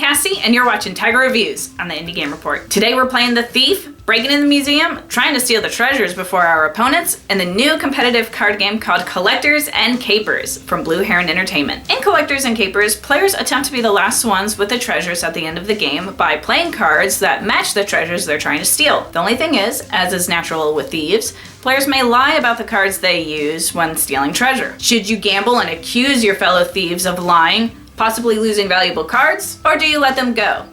Cassie, and you're watching TIGR Reviews on the Indie Game Report. Today we're playing the Thief, breaking in the museum, trying to steal the treasures before our opponents, and the new competitive card game called Collectors and Capers from Blue Heron Entertainment. In Collectors and Capers, players attempt to be the last ones with the treasures at the end of the game by playing cards that match the treasures they're trying to steal. The only thing is, as is natural with thieves, players may lie about the cards they use when stealing treasure. Should you gamble and accuse your fellow thieves of lying, possibly losing valuable cards, or do you let them go?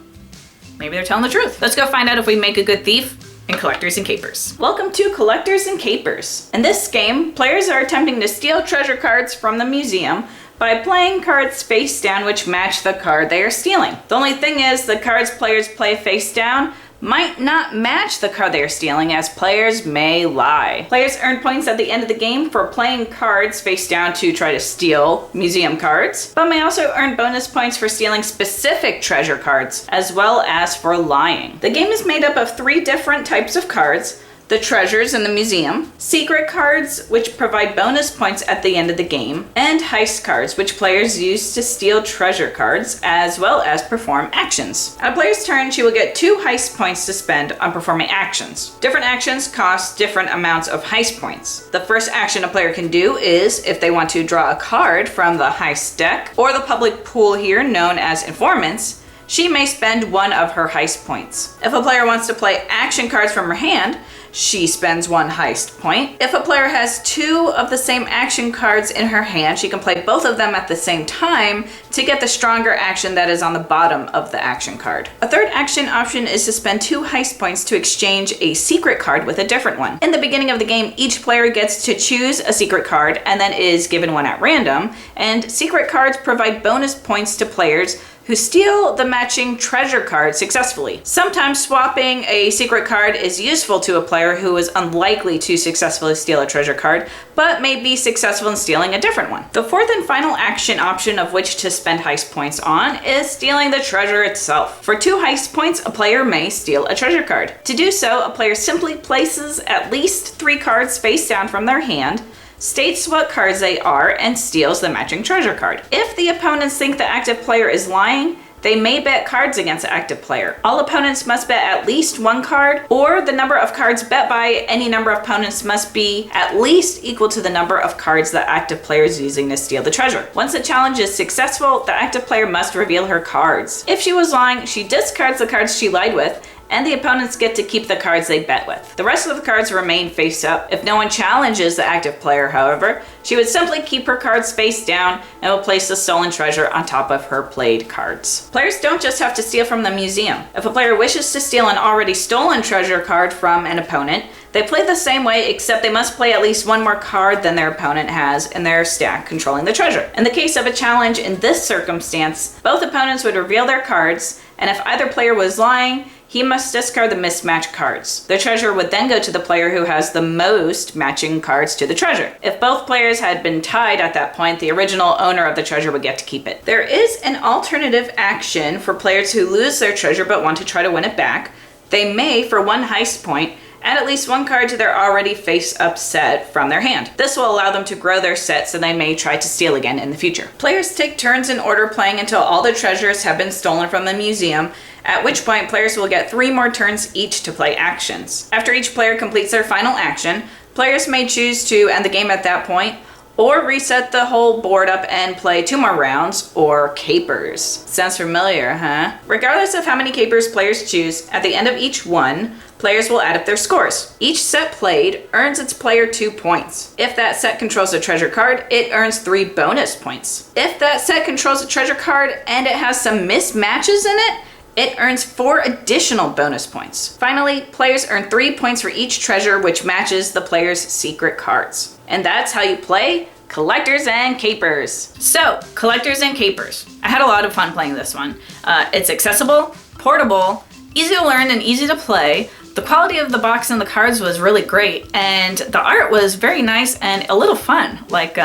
Maybe they're telling the truth. Let's go find out if we make a good thief in Collectors and Capers. Welcome to Collectors and Capers. In this game, players are attempting to steal treasure cards from the museum by playing cards face down which match the card they are stealing. The only thing is, the cards players play face down might not match the card they are stealing, as players may lie. Players earn points at the end of the game for playing cards face down to try to steal museum cards, but may also earn bonus points for stealing specific treasure cards, as well as for lying. The game is made up of 3 different types of cards: the treasures in the museum, secret cards which provide bonus points at the end of the game, and heist cards which players use to steal treasure cards as well as perform actions. At a player's turn, she will get 2 heist points to spend on performing actions. Different actions cost different amounts of heist points. The first action a player can do is, if they want to draw a card from the heist deck or the public pool here known as informants, she may spend 1 of her heist points. If a player wants to play action cards from her hand, she spends 1 heist point. If a player has 2 of the same action cards in her hand, she can play both of them at the same time to get the stronger action that is on the bottom of the action card. A third action option is to spend 2 heist points to exchange a secret card with a different one. In the beginning of the game, each player gets to choose a secret card and then is given one at random, and secret cards provide bonus points to players who steal the matching treasure card successfully. Sometimes swapping a secret card is useful to a player who is unlikely to successfully steal a treasure card, but may be successful in stealing a different one. The fourth and final action option of which to spend heist points on is stealing the treasure itself. For 2 heist points, a player may steal a treasure card. To do so, a player simply places at least 3 cards face down from their hand, states what cards they are, and steals the matching treasure card. If the opponents think the active player is lying, they may bet cards against the active player. All opponents must bet at least 1 card, or the number of cards bet by any number of opponents must be at least equal to the number of cards the active player is using to steal the treasure. Once the challenge is successful, the active player must reveal her cards. If she was lying, she discards the cards she lied with, and the opponents get to keep the cards they bet with. The rest of the cards remain face up. If no one challenges the active player, however, she would simply keep her cards face down and will place the stolen treasure on top of her played cards. Players don't just have to steal from the museum. If a player wishes to steal an already stolen treasure card from an opponent, they play the same way, except they must play at least 1 more card than their opponent has in their stack controlling the treasure. In the case of a challenge in this circumstance, both opponents would reveal their cards, and if either player was lying, he must discard the mismatched cards. The treasure would then go to the player who has the most matching cards to the treasure. If both players had been tied at that point, the original owner of the treasure would get to keep it. There is an alternative action for players who lose their treasure but want to try to win it back. They may, for 1 heist point, add at least 1 card to their already face-up set from their hand. This will allow them to grow their set so they may try to steal again in the future. Players take turns in order playing until all the treasures have been stolen from the museum, at which point players will get 3 more turns each to play actions. After each player completes their final action, players may choose to end the game at that point, or reset the whole board up and play 2 more rounds, or capers. Sounds familiar, huh? Regardless of how many capers players choose, at the end of each one, players will add up their scores. Each set played earns its player 2 points. If that set controls a treasure card, it earns 3 bonus points. If that set controls a treasure card and it has some mismatches in it, it earns 4 additional bonus points. Finally, players earn 3 points for each treasure which matches the player's secret cards. And that's how you play Collectors and Capers. So, Collectors and Capers. I had a lot of fun playing this one. It's accessible, portable, easy to learn, and easy to play. The quality of the box and the cards was really great, and the art was very nice and a little fun, like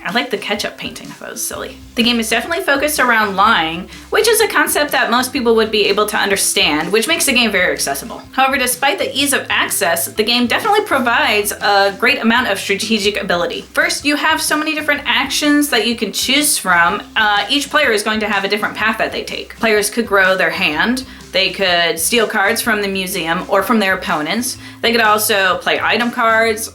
I like the ketchup painting, if I was silly. The game is definitely focused around lying, which is a concept that most people would be able to understand, which makes the game very accessible. However, despite the ease of access, the game definitely provides a great amount of strategic ability. First, you have so many different actions that you can choose from. Each player is going to have a different path that they take. Players could grow their hand, they could steal cards from the museum or from their opponents. They could also play item cards.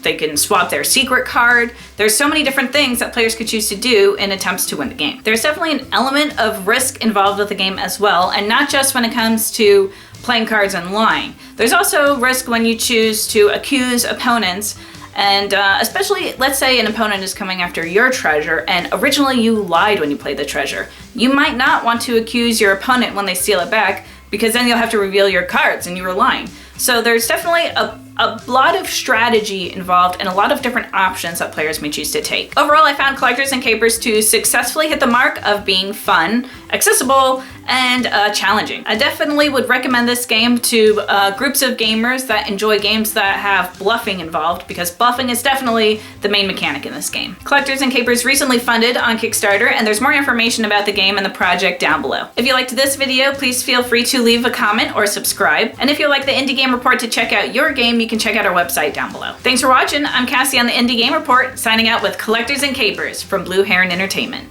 They can swap their secret card. There's so many different things that players could choose to do in attempts to win the game. There's definitely an element of risk involved with the game as well, and not just when it comes to playing cards and lying. There's also risk when you choose to accuse opponents, and especially, let's say an opponent is coming after your treasure and originally you lied when you played the treasure. You might not want to accuse your opponent when they steal it back, because then you'll have to reveal your cards and you were lying. So there's definitely a lot of strategy involved and a lot of different options that players may choose to take. Overall, I found Collectors and Capers to successfully hit the mark of being fun, accessible, and challenging. I definitely would recommend this game to groups of gamers that enjoy games that have bluffing involved, because bluffing is definitely the main mechanic in this game. Collectors and Capers recently funded on Kickstarter, and there's more information about the game and the project down below. If you liked this video, please feel free to leave a comment or subscribe. And if you'd like the Indie Game Report to check out your game, you can check out our website down below. Thanks for watching. I'm Cassie on the Indie Game Report, signing out with Collectors and Capers from Blue Heron Entertainment.